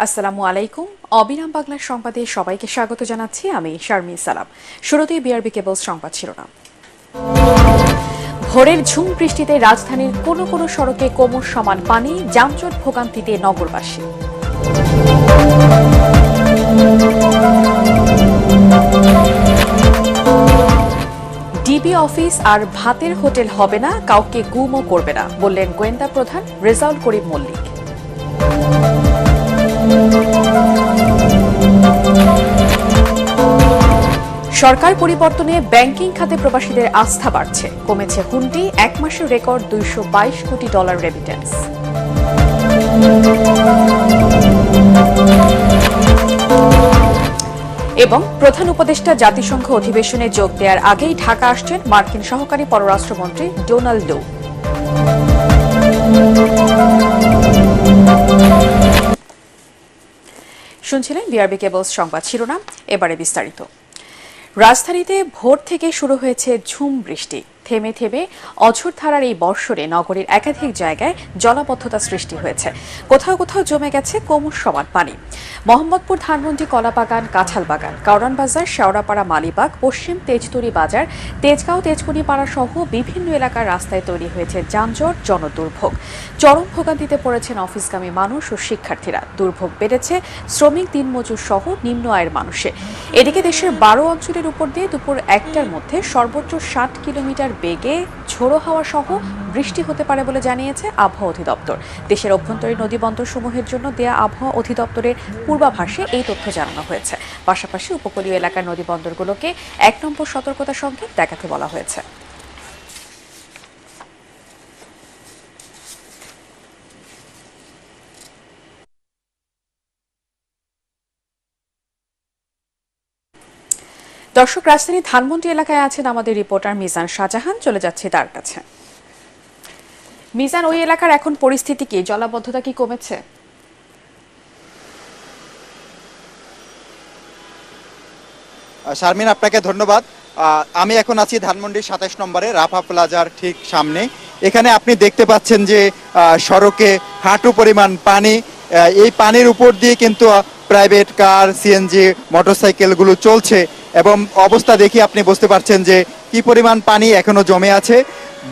আসসালামু আলাইকুম। অবিরাম বাংলার সংবাদে সবাইকে স্বাগত জানাচ্ছি। আমি শারমিন সালাম। শুরুতেই বিআরবি কেবলস সংবাদ শিরোনাম। ভোরের ঝুম বৃষ্টিতে রাজধানীর কোনো কোনো সড়কে কোমর সমান পানি, যানজট ভোগান্তিতে নগরবাসী। ডিবি অফিস আর ভাতের হোটেল হবে না, কাউকে গুমও করবে না, বললেন গোয়েন্দা প্রধান রেজাউল করিম মল্লিক। সরকার পরিবর্তনে ব্যাংকিং খাতে প্রবাসীদের আস্থা বাড়ছে, কমেছে হুন্ডি, এক মাসের রেকর্ড $222 কোটি রেমিটেন্স। এবং প্রধান উপদেষ্টা জাতিসংঘ অধিবেশনে যোগ দেওয়ার আগেই ঢাকা আসছেন মার্কিন সহকারী পররাষ্ট্রমন্ত্রী ডোনাল্ড লু। শুনছিলেন বিআরবি কেবলস সংবাদ শিরোনাম। এবারে বিস্তারিত। রাজধানীতে ভোর থেকে শুরু হয়েছে ঝুম বৃষ্টি। থেমে থেমে অঝোর ধারার এই বর্ষণে নগরীর একাধিক জায়গায় জলাবদ্ধতা সৃষ্টি হয়েছে। কোথাও কোথাও জমে গেছে কোমর সমান পানি। মোহাম্মদপুর, ধানমন্ডি, কলাবাগান, কাঁঠালবাগান, কারওয়ান বাজার, শেওড়াপাড়া, মালিবাগ, পশ্চিম তেজতুরি বাজার, তেজগাঁও, তেজকুনিপাড়া সহ বিভিন্ন এলাকার রাস্তায় তৈরি হয়েছে যানজট, জনদুর্ভোগ। চরম ভোগান্তিতে পড়েছেন অফিসগামী মানুষ ও শিক্ষার্থীরা। দুর্ভোগ বেড়েছে শ্রমিক, দিনমজুর সহ নিম্ন আয়ের মানুষের। এদিকে দেশের 12 অঞ্চলের উপর দিয়ে দুপুর 1টার মধ্যে সর্বোচ্চ 60 কিলোমিটার বেগে ঝোড়ো হাওয়া সহ বৃষ্টি হতে পারে বলে জানিয়েছে আবহাওয়া অধিদপ্তর। দেশের অভ্যন্তরীণ নদীবন্দরসমূহের জন্য দেয়া আবহাওয়া অধিদপ্তরের পূর্বাভাসে এই তথ্য জানানো হয়েছে। পাশাপাশি উপকূলীয় এলাকার নদীবন্দরগুলোকে 1 নম্বর সতর্কতা সংকেত দেখাতে বলা হয়েছে। দর্শক, রাজধানী ধানমন্ডি এলাকায় আছেন আমাদের রিপোর্টার মিজান শাহজাহান। চলে যাচ্ছে তার কাছে। মিজান, ওই এলাকার এখন পরিস্থিতি কি? জলাবদ্ধতা কি কমেছে? শারমিন, আপনাকে ধন্যবাদ। আমি এখন আছি ধানমন্ডির 27 নম্বরে রাফা প্লাজার ঠিক সামনে। এখানে আপনি দেখতে পাচ্ছেন যে সড়কে হাঁটু পরিমাণ পানি। এই পানির উপর দিয়ে কিন্তু প্রাইভেট কার, সিএনজি, মোটরসাইকেলগুলো চলছে এবং অবস্থা দেখে আপনি বুঝতে পারছেন যে কি পরিমাণ পানি এখনো জমে আছে।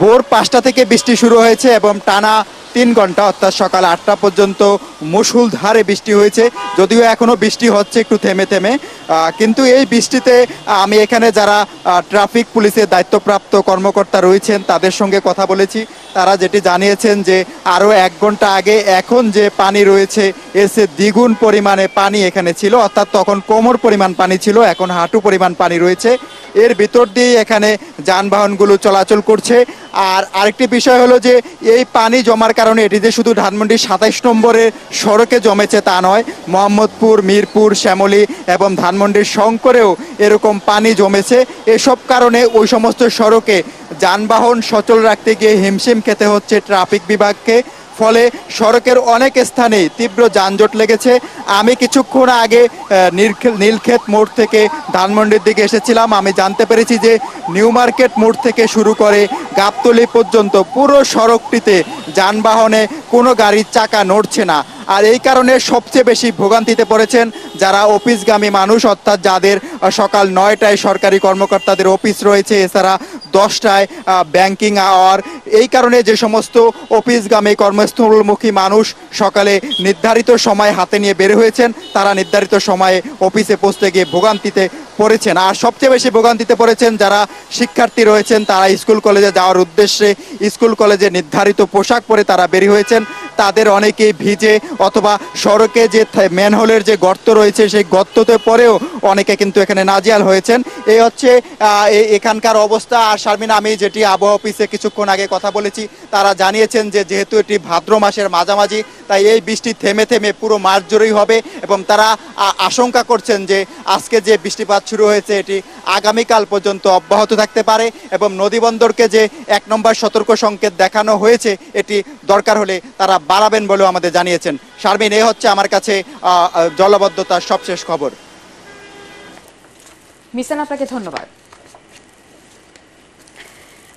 ভোর 5টা থেকে বৃষ্টি শুরু হয়েছে এবং টানা 3 ঘন্টা অর্থাৎ সকাল 8টা পর্যন্ত মুষলধারে বৃষ্টি হয়েছে। যদিও এখনো বৃষ্টি হচ্ছে একটু থেমে থেমে, কিন্তু এই বৃষ্টিতে আমি এখানে যারা ট্রাফিক পুলিশের দায়িত্বপ্রাপ্ত কর্মকর্তা রয়েছেন তাদের সঙ্গে কথা বলেছি। তারা যেটি জানিয়েছেন যে আরও 1 ঘন্টা আগে এখন যে পানি রয়েছে এর চেয়ে দ্বিগুণ পরিমাণে পানি এখানে ছিল, অর্থাৎ তখন কোমর পরিমাণ পানি ছিল, এখন হাঁটু পরিমাণ পানি রয়েছে। এর ভিতর দিয়ে এখানে যানবাহনগুলো চলাচল করছে। আর আরেকটি বিষয় হলো যে এই পানি জমার কারণে এটি যে শুধু ধানমন্ডির 27 নম্বরের সড়কে জমেছে তা নয়, মোহাম্মদপুর, মিরপুর, শ্যামলী এবং ধানমন্ডির শঙ্করেও এরকম পানি জমেছে। এসব কারণে ওই সমস্ত সড়কে যানবাহন সচল রাখতে গিয়ে হিমশিম খেতে হচ্ছে ট্রাফিক বিভাগকে। ফলে সড়কের অনেক স্থানে তীব্র যানজট লেগেছে। আমি কিছুক্ষণ আগে নীলক্ষেত মোড় থেকে ধানমন্ডির দিকে এসেছিলাম। আমি জানতে পেরেছি যে নিউ মার্কেট মোড় থেকে শুরু করে গাবতলী পর্যন্ত পুরো সড়কটিতে যানবাহনে কোনো গাড়ির চাকা নড়ছে না। আর এই কারণে সবচেয়ে বেশি ভোগান্তিতে পড়েছেন যারা অফিসগামী মানুষ, অর্থাৎ যাদের সকাল 9টায় সরকারি কর্মকর্তাদের অফিস রয়েছে, এছাড়া 10টায় ব্যাংকিং আওয়ার। এই কারণে যে সমস্ত অফিসগামী কর্মস্থলমুখী মানুষ সকালে নির্ধারিত সময় হাতে নিয়ে বের হয়েছেন, তারা নির্ধারিত সময়ে অফিসে পৌঁছতে গিয়ে ভোগান্তিতে পড়েছেন। আর সবচেয়ে বেশি ভোগান্তিতে পড়েছেন যারা শিক্ষার্থী রয়েছেন, তারা স্কুল কলেজে যাওয়ার উদ্দেশ্যে স্কুল কলেজে নির্ধারিত পোশাক পরে তারা বেরিয়ে হয়েছেন। তাদের অনেকেই ভিজে অথবা সড়কে যে ম্যানহোলের যে গর্ত রয়েছে সেই গর্ততে পরেও অনেকে কিন্তু এখানে নাজেহাল হয়েছেন। এই হচ্ছে এখানকার অবস্থা। আর শারমিন, আমি যেটি আবহাওয়া অফিসে কিছুক্ষণ আগে কথা বলেছি, তারা জানিয়েছেন যে যেহেতু এটি ভাদ্র মাসের মাঝামাঝি, তাই এই বৃষ্টি থেমে থেমে পুরো মাস জুড়েই হবে এবং তারা আশঙ্কা করছেন যে আজকে যে বৃষ্টিপাত শুরু হয়েছে এটি আগামীকাল পর্যন্ত অব্যাহত থাকতে পারে এবং নদীবন্দরকে যে 1 নম্বর সতর্ক সংকেত দেখানো হয়েছে এটি দরকার হলে তারা বাড়াবেন বলেও আমাদের জানিয়েছেন। শারমিন, এই হচ্ছে আমার কাছে জলাবদ্ধতার সবশেষ খবর। মিজান, আপনাকে ধন্যবাদ।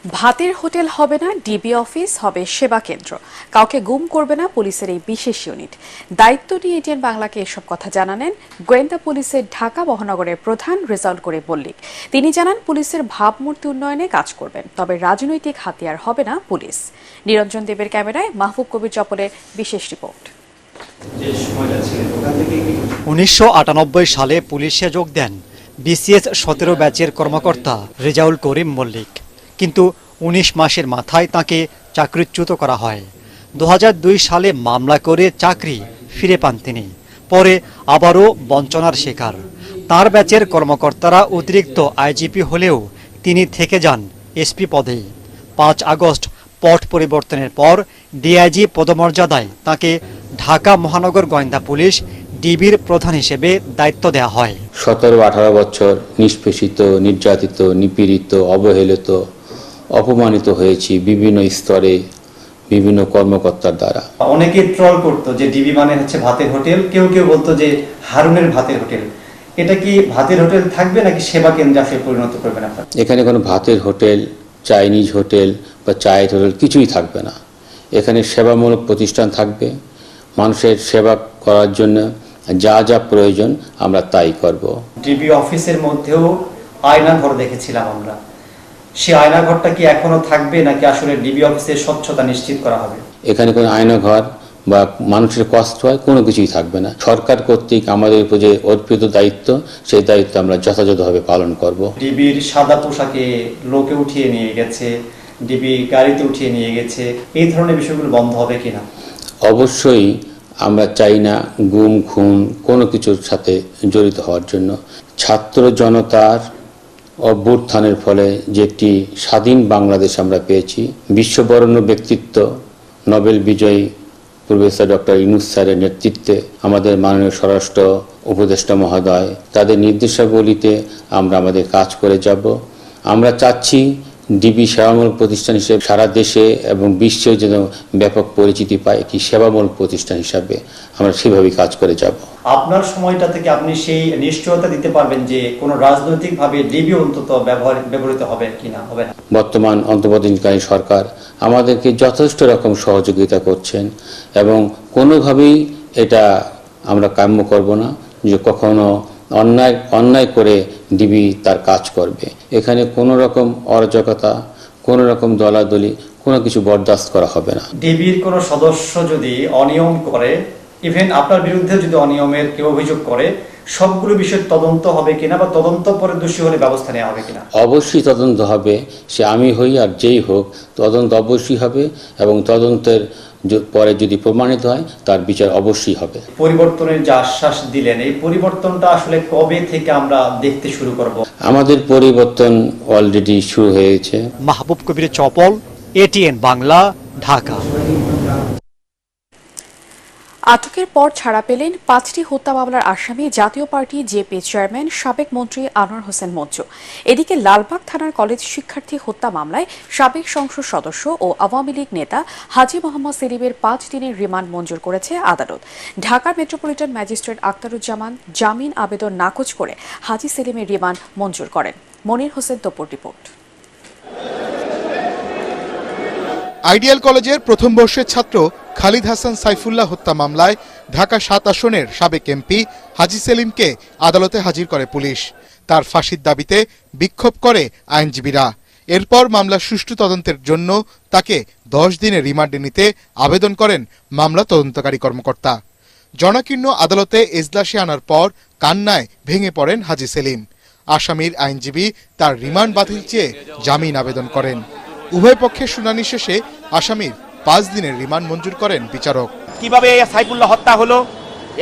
ভাতের হোটেল হবে না, ডিবি অফিস হবে সেবা কেন্দ্র। কাউকে গুম করবে না পুলিশের এই বিশেষ ইউনিট। দায়িত্ব নিয়ে এটিএন বাংলাকে এসব কথা জানালেন গোয়েন্দা পুলিশের ঢাকা মহানগরের প্রধান রেজাউল করিম মল্লিক। তিনি জানান পুলিশের ভাবমূর্তি উন্নয়নে কাজ করবেন, তবে রাজনৈতিক হাতিয়ার হবে না পুলিশ। নিরঞ্জন দেবের ক্যামেরায় মাহবুব কবির চপলের বিশেষ রিপোর্ট। 1998 সালে পুলিশে যোগ দেন বিসিএস 17 ব্যাচের কর্মকর্তা রেজাউল করিম মল্লিক, কিন্তু 19 মাসের মাথায় তাকে চাকরিচ্যুত করা হয়। 2002 সালে মামলা করে চাকরি ফিরে পান তিনি, পরে আবারও বঞ্চনার শিকার। তার ব্যাচের কর্মকর্তারা অতিরিক্ত আইজিপি হলেও তিনি থেকে যান এসপি পদেই। 5 আগস্ট পট পরিবর্তনের পর ডিআইজি পদমর্যাদায় তাকে ঢাকা মহানগর গোয়েন্দা পুলিশ ডিবির প্রধান হিসেবে দায়িত্ব দেওয়া হয়। 17-18 বছর নিষ্পেষিত, নির্যাতিত, নিপীড়িত, অবহেলিত, অপমানিত হয়েছি বিভিন্ন স্তরে বিভিন্ন কর্মকর্তার দ্বারা। অনেকে ট্রল করতো যে ডিবি মানে হচ্ছে ভাতের হোটেল, কেউ কেউ বলতো যে হারুনের ভাতের হোটেল। এটা কি ভাতের হোটেল থাকবে নাকি সেবা কেন্দ্রে আসলে পরিণত করবেন আপনারা? এখানে কোনো ভাতের হোটেল, চাইনিজ হোটেল বা চায়ের হোটেল কিছুই থাকবে না। এখানে সেবামূলক প্রতিষ্ঠান থাকবে। মানুষের সেবা করার জন্য যা যা প্রয়োজন আমরা তাই করব। ডিবি অফিসের মধ্যেও আয়নাঘর দেখেছিলাম আমরা। সেই আয়নাঘরটা কি এখনো থাকবে নাকি আসলে ডিবি অফিসের স্বচ্ছতা নিশ্চিত করা হবে? এখানে কোনো আয়নাঘর বা মানুষের কষ্ট হয় কোনো কিছুই থাকবে না। সরকার কর্তৃক আমাদের উপর যে অর্পিত দায়িত্ব, সেই দায়িত্ব আমরা যথাযথভাবে পালন করব। ডিবির সাদা পোশাকে লোকে উঠিয়ে নিয়ে গেছে, ডিবি গাড়িতে উঠিয়ে নিয়ে গেছে, এই ধরনের বিষয়গুলো বন্ধ হবে কিনা? অবশ্যই আমরা চাই না গুম খুন কোনো কিছুর সাথে জড়িত হওয়ার জন্য। ছাত্র জনতার অভ্যুত্থানের ফলে যে একটি স্বাধীন বাংলাদেশ আমরা পেয়েছি, বিশ্ববরেণ্য ব্যক্তিত্ব নোবেল বিজয়ী প্রফেসর ডক্টর ইউনূস স্যারের নেতৃত্বে আমাদের মাননীয় স্বরাষ্ট্র উপদেষ্টা মহোদয় তাদের নির্দেশাবলীতে আমরা আমাদের কাজ করে যাব। আমরা চাচ্ছি ডিবি সেবামূলক প্রতিষ্ঠান হিসেবে সারা দেশে এবং বিশ্বেও যেন ব্যাপক পরিচিতি পায় একটি সেবামূলক প্রতিষ্ঠান হিসাবে আমরা সেভাবেই কাজ করে যাব। আপনার সময়টা থেকে আপনি সেই নিশ্চয়তা দিতে পারবেন যে কোনো রাজনৈতিকভাবে ডিবি অন্তত ব্যবহৃত হবে কিনা? হবে না। বর্তমান অন্তর্বর্তীকালীন সরকার আমাদেরকে যথেষ্ট রকম সহযোগিতা করছেন এবং কোনোভাবেই এটা আমরা কাম্য করব না যে কখনো অন্যায় করে ডিবি তার কাজ করবে। এখানে কোনো রকম অরাজকতা, কোনো রকম দলাদলি, কোনো কিছু বরদাস্ত করা হবে না। ডিবির কোনো সদস্য যদি অনিয়ম করে, ইভেন আপনার বিরুদ্ধে যদি অনিয়মের কেউ অভিযোগ করে, সবগুলো বিষয় তদন্ত হবে কিনা বা তদন্ত পরে দোষী হলে ব্যবস্থা নেওয়া হবে কিনা? অবশ্যই তদন্ত হবে, সে আমি হই আর যেই হোক, তদন্ত অবশ্যই হবে এবং তদন্তের পরে যদি প্রমাণিত হয় তার বিচার অবশ্যই হবে। পরিবর্তনের যে আশ্বাস দিলেন, এই পরিবর্তনটা আসলে কবে থেকে আমরা দেখতে শুরু করব? আমাদের পরিবর্তন অলরেডি শুরু হয়েছে। মাহবুব কবির চপল, এটিএন বাংলা, ঢাকা। আটকের পর ছাড়া পেলেন 5টি হত্যা মামলার আসামি জাতীয় পার্টি জেপি চেয়ারম্যান সাবেক মন্ত্রী আনোয়ার হোসেন মঞ্জু। এদিকে লালবাগ থানার কলেজ শিক্ষার্থী হত্যা মামলায় সাবেক সংসদ সদস্য ও আওয়ামী লীগ নেতা হাজী মোহাম্মদ সেলিমের 5 দিনের রিমান্ড মঞ্জুর করেছে আদালত। ঢাকার মেট্রোপলিটন ম্যাজিস্ট্রেট আক্তারুজ্জামান জামিন আবেদন নাকচ করে হাজী সেলিমের রিমান্ড মঞ্জুর করেন। মনির হোসেন তপুর রিপোর্ট। আইডিয়াল কলেজের প্রথম বর্ষের ছাত্র খালিদ হাসান সাইফুল্লাহ হত্যা মামলায় ঢাকা 7 আসনের সাবেক এমপি হাজী সেলিমকে আদালতে হাজির করে পুলিশ। তার ফাঁসির দাবিতে বিক্ষোভ করে আইনজীবীরা। এরপর মামলার সুষ্ঠু তদন্তের জন্য তাকে 10 দিনের রিমান্ডে নিতে আবেদন করেন মামলা তদন্তকারী কর্মকর্তা। জনাকীর্ণ আদালতে এজলাসে আনার পর কান্নায় ভেঙে পড়েন হাজী সেলিম। আসামির আইনজীবী তার রিমান্ড বাতিল চেয়ে জামিন আবেদন করেন। উভয় পক্ষের শুনানি শেষে আসামির 5 দিনের রিমান্ড মঞ্জুর করেন বিচারক। কিভাবে সাইফুল্লাহ হত্যা হলো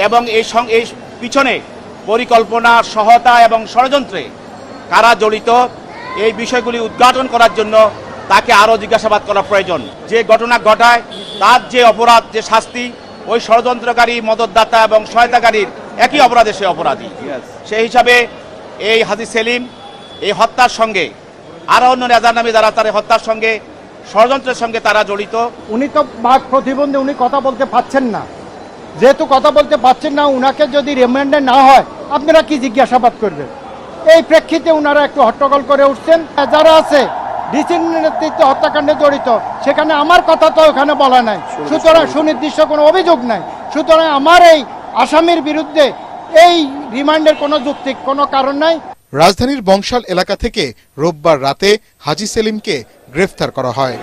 এবং এই পিছনে পরিকল্পনা, সহায়তা এবং ষড়যন্ত্রে কারা জড়িত, এই বিষয়গুলি উদ্ঘাটন করার জন্য তাকে আরও জিজ্ঞাসাবাদ করা প্রয়োজন। যে ঘটনা ঘটায় তার যে অপরাধ, যে শাস্তি, ওই ষড়যন্ত্রকারী, মদতদাতা এবং সহায়তাকারীর একই অপরাধে সে অপরাধী। সেই হিসাবে এই হাজী সেলিম এই হত্যার সঙ্গে আরো অন্য নেজার নামে যারা তার হত্যার সঙ্গে ষড়যন্ত্রের সঙ্গে তারা জড়িত। উনি তো বাক প্রতিবন্ধী, উনি কথা বলতে পারছেন না। যেহেতু কথা বলতে পারছেন না, উনাকে যদি রিমান্ডে না হয় আপনারা কি জিজ্ঞাসাবাদ করবেন? এই প্রেক্ষিতে উনারা একটু হট্টগোল করে উঠছেন। যারা আছে ডিসির নেতৃত্বে হত্যাকাণ্ডে জড়িত, সেখানে আমার কথা তো ওখানে বলা নাই, সুতরাং সুনির্দিষ্ট কোনো অভিযোগ নাই। সুতরাং আমার এই আসামির বিরুদ্ধে এই রিমান্ডের কোনো যুক্তিক কোনো কারণ নাই। রাজধানীর বংশাল এলাকা থেকে রোববার রাতে হাজী সেলিমকে গ্রেফতার করা হয়।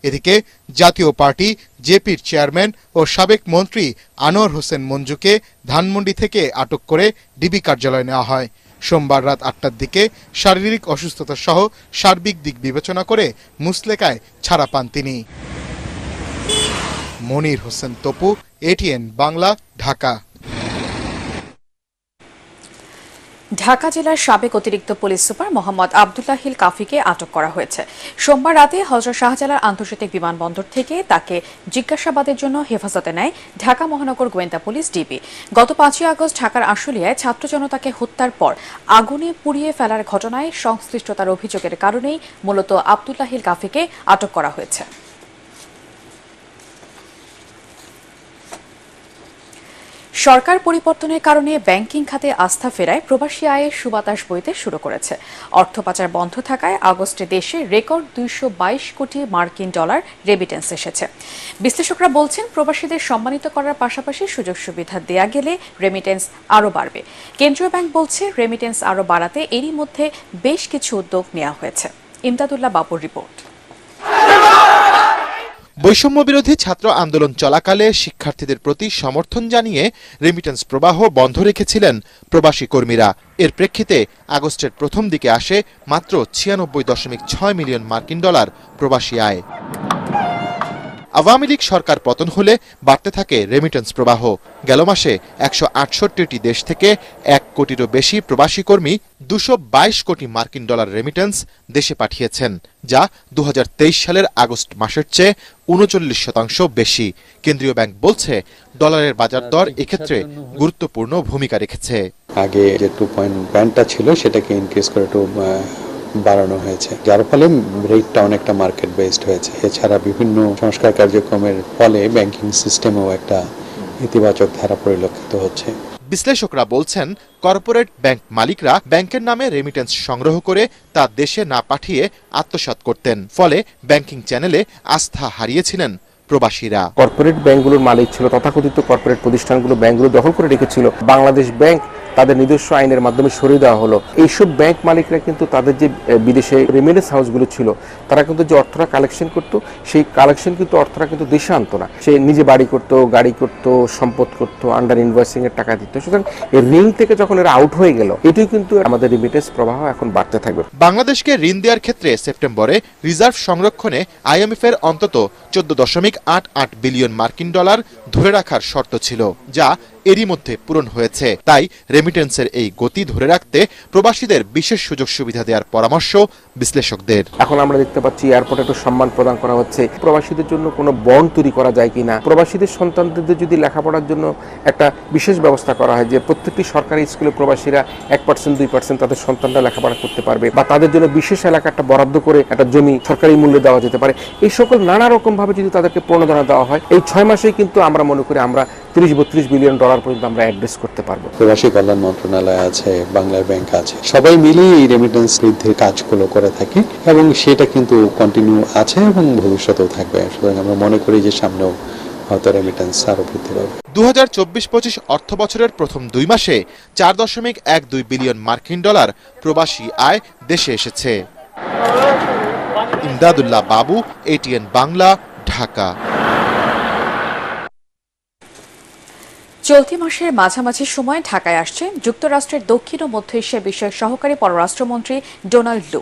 এদিকে জাতীয় পার্টি জেপির চেয়ারম্যান ও সাবেক মন্ত্রী আনোয়ার হোসেন মঞ্জুকে ধানমন্ডি থেকে আটক করে ডিবি কার্যালয়ে নেওয়া হয়। সোমবার রাত 8টার দিকে শারীরিক অসুস্থতা সহ সার্বিক দিক বিবেচনা করে মুসলেকায় ছাড়া পান তিনি। মনির হোসেন তপু, এটিএন বাংলা, ঢাকা। ঢাকা জেলার সাবেক অতিরিক্ত পুলিশ সুপার মোহাম্মদ আবদুল্লাহিল কাফিকে আটক করা হয়েছে। সোমবার রাতে হযরত শাহজালাল আন্তর্জাতিক বিমানবন্দর থেকে তাকে জিজ্ঞাসাবাদের জন্য হেফাজতে নেয় ঢাকা মহানগর গোয়েন্দা পুলিশ ডিবি। গত 5ই আগস্ট ঢাকার আশুলিয়ায় ছাত্র জনতাকে হত্যার পর আগুনে পুড়িয়ে ফেলার ঘটনায় সংশ্লিষ্টতার অভিযোগের কারণেই মূলত আবদুল্লাহিল কাফিকে আটক করা হয়েছে। সরকার পরিবর্তনের কারণে ব্যাংকিং খাতে আস্থা ফেরায় প্রবাসী আয়ের সুবাতাস বইতে শুরু করেছে। অর্থ পাচার বন্ধ থাকায় আগস্টে দেশে রেকর্ড 222 কোটি মার্কিন ডলার রেমিটেন্স এসেছে। বিশ্লেষকরা বলছেন, প্রবাসীদের সম্মানিত করার পাশাপাশি সুযোগ সুবিধা দেয়া গেলে রেমিটেন্স আরও বাড়বে। কেন্দ্রীয় ব্যাংক বলছে, রেমিটেন্স আরও বাড়াতে এরই মধ্যে বেশ কিছু উদ্যোগ নেওয়া হয়েছে। ইমদাদুল্লাহ বাবুর রিপোর্ট। বৈষম্য বিরোধী ছাত্র আন্দোলন চলাকালে শিক্ষার্থীদের প্রতি সমর্থন জানিয়ে রেমিটেন্স প্রবাহ বন্ধ রেখেছিলেন প্রবাসী কর্মীরা। এর প্রেক্ষিতে আগস্টের প্রথম দিকে আসে মাত্র 96.6 মিলিয়ন মার্কিন ডলার প্রবাসী আয়। আওয়ামী লীগ সরকার পতন হলে বাড়তে থাকে রেমিটেন্স প্রবাহ। গেল মাসে 168টি দেশ থেকে 1 কোটিরও বেশি প্রবাসী কর্মী 222 কোটি মার্কিন ডলার রেমিটেন্স দেশে পাঠিয়েছেন, যা 2023 সালের আগস্ট মাসের চেয়ে 39% বেশি। কেন্দ্রীয় ব্যাংক বলছে, ডলারের বাজার দর এক্ষেত্রে গুরুত্বপূর্ণ ভূমিকা রেখেছে। আগে যে 2 পয়েন্ট ব্যান্ডটা ছিল সেটাকে ইনক্রিজ করে একটু বাড়ানো হয়েছে, যার ফলে রেটটা অনেকটা মার্কেট বেসড হয়েছে। এছাড়া বিভিন্ন সংস্কার কার্যক্রমের ফলে ব্যাংকিং সিস্টেমেও একটা ইতিবাচক ধারা পরিলক্ষিত হচ্ছে। বিশ্লেষকরা বলছেন, কর্পোরেট ব্যাংক মালিকরা ব্যাংকের নামে রেমিটেন্স সংগ্রহ করে তা দেশে না পাঠিয়ে আত্মসাৎ করতেন। ফলে ব্যাংকিং চ্যানেলে আস্থা হারিয়েছিলেন প্রবাসীরা। কর্পোরেট ব্যাংকগুলোর মালিক ছিল, তথাকথিত কর্পোরেট প্রতিষ্ঠানগুলো ব্যাংকগুলো দখল করে রেখেছিল। বাংলাদেশ ব্যাংক তাদের নিজস্ব আইনের মাধ্যমে সরিয়ে দেওয়া হলো। এইসব ব্যাংক মালিকরা কিন্তু তাদের যে বিদেশে রেমিটেন্স হাউসগুলো ছিল, তারা কিন্তু যে অর্থটা কালেকশন করতো, সেই কালেকশন কিন্তু অর্থটা কিন্তু দেশে আনতো না। সে নিজে বাড়ি করতো, গাড়ি করতো, সম্পদ করতো, আন্ডার ইনভয়েসিং এর টাকা দিত। সুতরাং এই ঋণ থেকে যখন এরা আউট হয়ে গেল, এটাই কিন্তু আমাদের রেমিটেন্স প্রবাহ এখন বাড়তে থাকবে। বাংলাদেশকে ঋণ দেওয়ার ক্ষেত্রে সেপ্টেম্বরে রিজার্ভ সংরক্ষণে আইএমএফ এর অন্তত 14.88 বিলিয়ন মার্কিন ডলার ধরে রাখার শর্ত ছিল, যা এরই মধ্যে পূরণ হয়েছে। তাই রেমিটেন্সের এই গতি ধরে রাখতে প্রবাসীদের বিশেষ সুযোগ সুবিধা দেওয়ার পরামর্শ বিশ্লেষকদের। এখন আমরা দেখতে পাচ্ছি এয়ারপোর্টে একটু সম্মান প্রদান করা হচ্ছে। প্রবাসীদের জন্য কোনো বন্ড তৈরি করা যায় কিনা, প্রবাসীদের সন্তানদের যদি লেখাপড়ার জন্য একটা বিশেষ ব্যবস্থা করা হয় যে প্রত্যেকটি সরকারি স্কুলে প্রবাসীরা 1% 2% তাদের সন্তানরা লেখাপড়া করতে পারবে, বা তাদের জন্য বিশেষ এলাকাটা বরাদ্দ করে একটা জমি সরকারি মূল্যে দেওয়া যেতে পারে। এই সকল নানা রকম ভাবে যদি তাদেরকে প্রণোদনা দেওয়া হয়, এই 6 মাসেই কিন্তু আমরা মনে করি আমরা 30-32 বিলিয়ন ডলার পর্যন্ত আমরা অ্যাড্রেস করতে পারবো। প্রবাসী কল্যাণ মন্ত্রণালয় আছে, বাংলার ব্যাংক আছে, সবাই মিলে এই রেমিটেন্স বৃদ্ধির কাজগুলো করে থাকি এবং সেটা কিন্তু কন্টিনিউ আছে এবং ভবিষ্যতেও থাকবে। সুতরাং আমরা মনে করি যে সামনেও হয়তো রেমিটেন্স আরো বৃদ্ধি পাবে। 2024-25 অর্থ বছরের প্রথম 2 মাসে 4.12 বিলিয়ন মার্কিন ডলার প্রবাসী আয় দেশে এসেছে। ইমদাদুল্লাহ বাবু, এটিএন বাংলা, ঢাকা। চলতি মাসের মাঝামাঝি সময় ঢাকায় আসছে যুক্তরাষ্ট্রের দক্ষিণ ও মধ্য এশিয়া বিষয়ক সহকারী পররাষ্ট্রমন্ত্রী ডোনাল্ড লু।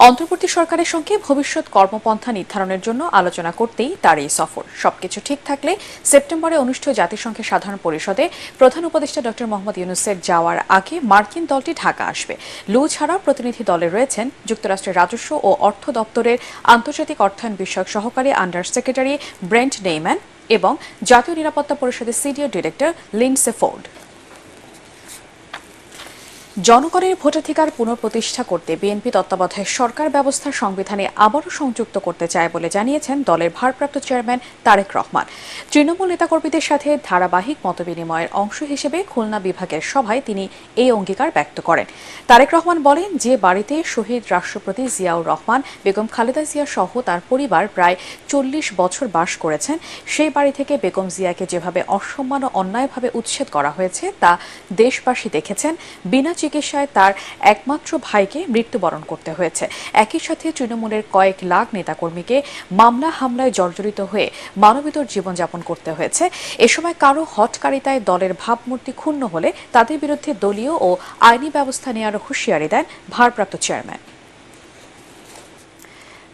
অন্তর্বর্তী সরকারের সঙ্গে ভবিষ্যৎ কর্মপন্থা নির্ধারণের জন্য আলোচনা করতেই তার এই সফর। সবকিছু ঠিক থাকলে সেপ্টেম্বরে অনুষ্ঠিত জাতিসংঘের সাধারণ পরিষদে প্রধান উপদেষ্টা ড. মোহাম্মদ ইউনূসের যাওয়ার আগে মার্কিন দলটি ঢাকা আসবে। লু ছাড়াও প্রতিনিধি দলে রয়েছেন যুক্তরাষ্ট্রের রাজস্ব ও অর্থ দপ্তরের আন্তর্জাতিক অর্থায়ন বিষয়ক সহকারী আন্ডার সেক্রেটারি ব্রেন্ট নেইম্যান এবং জাতীয় নিরাপত্তা পরিষদের সিনিয়র ডিরেক্টর লিন্ডসে ফোর্ড। জনগণের ভোটাধিকার পুনঃপ্রতিষ্ঠা করতে বিএনপি তত্ত্বাবধায়ক সরকার ব্যবস্থা সংবিধানে আবারও সংযুক্ত করতে চায় বলে জানিয়েছেন দলের ভারপ্রাপ্ত চেয়ারম্যান তারেক রহমান। তৃণমূল নেতাকর্মীদের সাথে ধারাবাহিক মতবিনিময়ের অংশ হিসেবে খুলনা বিভাগের সভায় তিনি এই অঙ্গীকার ব্যক্ত করেন। তারেক রহমান বলেন, যে বাড়িতে শহীদ রাষ্ট্রপতি জিয়াউর রহমান, বেগম খালেদা জিয়া সহ তার পরিবার প্রায় 40 বছর বাস করেছেন, সেই বাড়ি থেকে বেগম জিয়াকে যেভাবে অসম্মান ও অন্যায়ভাবে উচ্ছেদ করা হয়েছে তা দেশবাসী দেখেছেন। বিনা চিকিৎসায় তার একমাত্র ভাইকে মৃত্যুবরণ করতে হয়েছে। একই সাথে তৃণমূলের কয়েক লাখ নেতাকর্মীকে মামলা হামলায় জর্জরিত হয়ে মানবেতর জীবনযাপন করতে হয়েছে। এ সময় কারো হঠকারিতায় দলের ভাবমূর্তি ক্ষুণ্ণ হলে তাদের বিরুদ্ধে দলীয় ও আইনি ব্যবস্থা নেওয়ার হুঁশিয়ারি দেন ভারপ্রাপ্ত চেয়ারম্যান।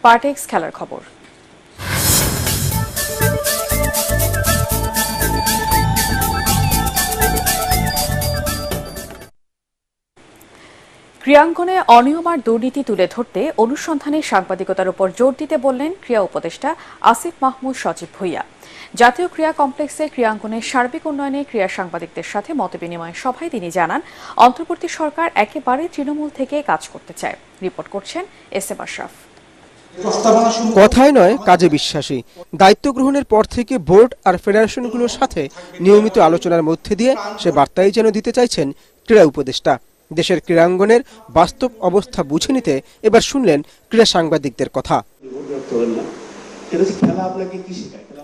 পার্টেক্স খেলার খবর। ক্রীড়াঙ্গনে অনিয়ম আর দুর্নীতি তুলে ধরতে অনুসন্ধানী সাংবাদিকতার উপর জোর দিতে বললেন ক্রীড়া উপদেষ্টা আসিফ মাহমুদ সজীব ভুঁইয়া। জাতীয় ক্রীড়া কমপ্লেক্সে ক্রীড়াঙ্গনের সার্বিক উন্নয়নে ক্রীড়া সাংবাদিকদের সাথে মতবিনিময় সভায় তিনি জানান, অন্তর্বর্তী সরকার একেবারে তৃণমূল থেকে কাজ করতে চায়। রিপোর্ট করছেন এস.এম. আশরাফ। কথায় নয়, কাজে বিশ্বাসী। দায়িত্ব গ্রহণের পর থেকে বোর্ড আর ফেডারেশনগুলোর সাথে নিয়মিত আলোচনার মধ্যে দিয়ে সে বার্তাই যেন দিতে চাইছেন ক্রীড়া উপদেষ্টা। দেশের ক্রীড়াঙ্গনের বাস্তব অবস্থা বুঝে নিতে এবার শুনলেন ক্রীড়া সাংবাদিকদের কথা।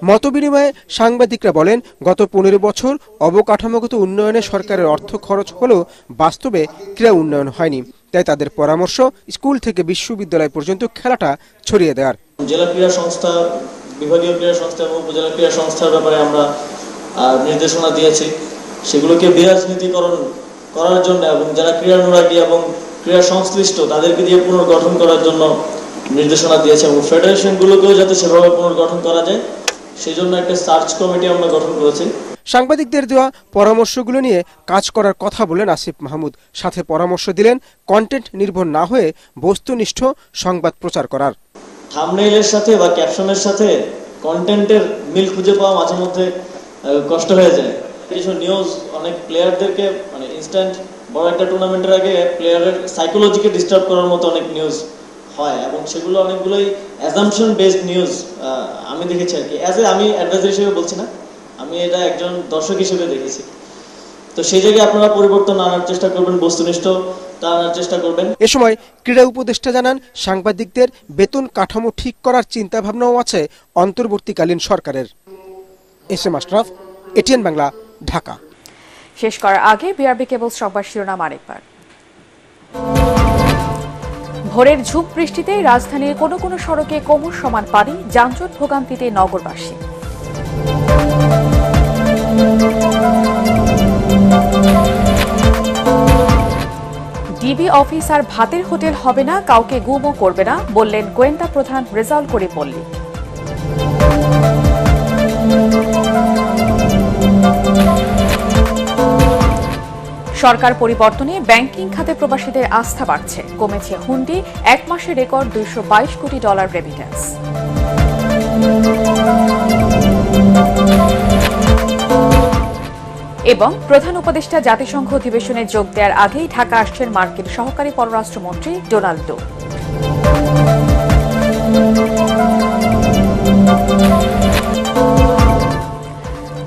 মতবিনিময়ে সাংবাদিকরা বলেন, গত 15 বছর অবকাঠামোগত উন্নয়নে সরকারের অর্থ খরচ হলেও বাস্তবে ক্রীড়া উন্নয়ন হয়নি। তাই তাদের পরামর্শ, স্কুল থেকে বিশ্ববিদ্যালয় পর্যন্ত খেলাটা ছড়িয়ে দেওয়ার। জেলা ক্রীড়া সংস্থা, বিভাগীয় ক্রীড়া সংস্থা এবং উপজেলা ক্রীড়া সংস্থার ব্যাপারে আমরা নির্দেশনা দিয়েছি। সেগুলোকে বিরাজনীতিকরণ করার জন্য এবং যারা ক্রীড়ানুরাগী এবং ক্রীড়া সংশ্লিষ্ট তাদেরকে দিয়ে পুনর্গঠন করার জন্য নির্দেশনা দিয়েছে এবং ফেডারেশনগুলোকেও যাতে সেভাবে পুনর্গঠন করা যায় সেই জন্য একটা সার্চ কমিটি আমরা গঠন করেছি। সাংবাদিকদের দেওয়া পরামর্শগুলো নিয়ে কাজ করার কথা বলেন আসিফ মাহমুদ। সাথে পরামর্শ দিলেন কন্টেন্ট নির্ভর না হয়ে বস্তুনিষ্ঠ সংবাদ প্রচার করার। থাম্বনেইলের সাথে বা ক্যাপশনের সাথে কন্টেন্টের মিল খুঁজে পাওয়া মাঝে মধ্যে কষ্ট হয়ে যায়। কিছু নিউজ অনেক প্লেয়ারদেরকে মানে ইনস্ট্যান্ট বড় একটা টুর্নামেন্টের আগে প্লেয়ারের সাইকোলজিকে ডিস্টার্ব করার মতো অনেক নিউজ হয় এবং সেগুলো অনেকগুলোই অ্যাজাম্পশন বেসড নিউজ আমি দেখেছি আর কি। আমি অ্যাডভাইজার হিসেবে বলছি না, আমি এটা একজন দর্শক হিসেবে দেখেছি। তো সেই জায়গায় আপনারা পরিবর্তন আনার চেষ্টা করবেন, বস্তুনিষ্ঠতা আনার চেষ্টা করবেন। এ সময় ক্রীড়া উপদেষ্টা জানান, সাংবাদিকদের বেতন কাঠামো ঠিক করার চিন্তা ভাবনাও আছে অন্তর্বর্তীকালীন সরকারের। এস.এম. আশরাফ, এটিএন বাংলা, ঢাকা। শেষ করার আগে বিআরবি কেবল সংবাদ শিরোনাম আরেকবার। ভোরের ঝুপ বৃষ্টিতে রাজধানীর কোনো কোনো সড়কে কোমর সমান পানি, যানজট ভোগান্তিতে নগরবাসী। ডিবি অফিস আর ভাতের হোটেল হবে না, কাউকে গুমও করবে না, বললেন গোয়েন্দা প্রধান রেজাউল করিম মল্লিক। সরকার পরিবর্তনে ব্যাংকিং খাতে প্রবাসীদের আস্থা বাড়ছে, কমেছে হুন্ডি, এক মাসে রেকর্ড $222 কোটি রেমিটেন্স। এবং প্রধান উপদেষ্টা জাতিসংঘ অধিবেশনে যোগ দেওয়ার আগেই ঢাকা আসছেন মার্কিন সহকারী পররাষ্ট্রমন্ত্রী ডোনাল্ড ডো।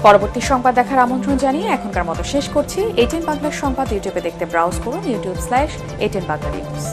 পরবর্তী সংবাদ দেখার আমন্ত্রণ জানিয়ে এখনকার মতো শেষ করছি। এটিএন বাংলার সংবাদ ইউটিউবে দেখতে ব্রাউজ করুন, youtube/ATN Bangla News।